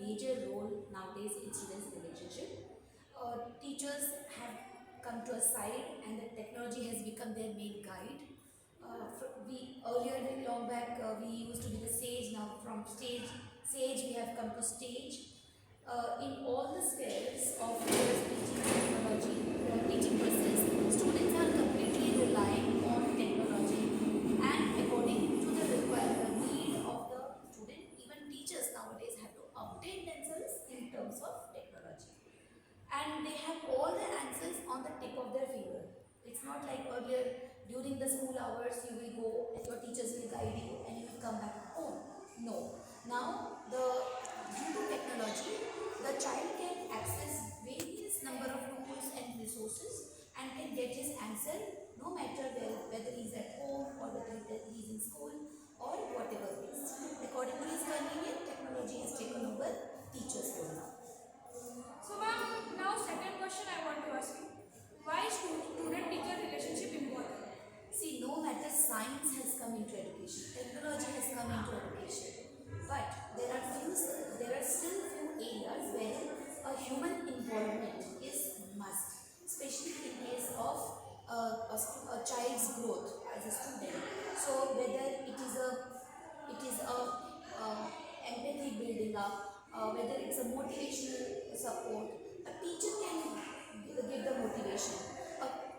major role nowadays in students' relationship. Teachers have come to a side, and the technology has become their main guide. We earlier long back we used to be the sage. Now from sage we have come to stage. In all the spheres of their teaching technology, teaching process, students are completely relying on technology, and according to the requirement need of the student, even teachers nowadays have to update themselves in terms of technology, and they have all the answers on the tip of their finger. It's not like earlier during the school hours you will go and your teachers will guide you and you will come back home. No. Now due to technology, the child can access various number of tools and resources and can get his answer no matter whether he's at home or whether he's in school or whatever it is. According to his convenience, technology has taken over teachers' role now. So ma'am, now second question I want to ask you. Why is student-teacher relationship important? See, no matter science has come into education, technology has come into education, but there are still few areas where a human involvement is must, especially in case of a child's growth as a student. So whether it is a empathy building up, whether it's a motivational support, a teacher can give the motivation.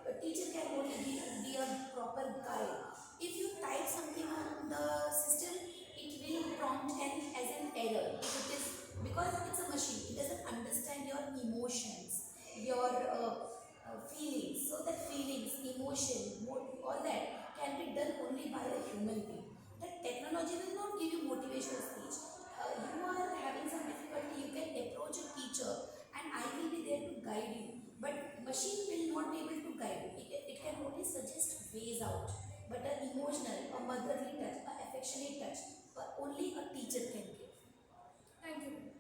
A teacher can only be a proper guide. If you type something on the system, it will prompt as an error. If it is because it's a machine, it doesn't understand your emotions, your feelings. So that feelings, emotion, all that can be done only by a human being. That technology will not give you motivational speech. You are having some difficulty, you can approach a teacher and I will be there to guide you. But machine will not be able to guide you. It can only suggest ways out. But an emotional, a motherly touch, an affectionate touch, only a teacher can give. Thank you.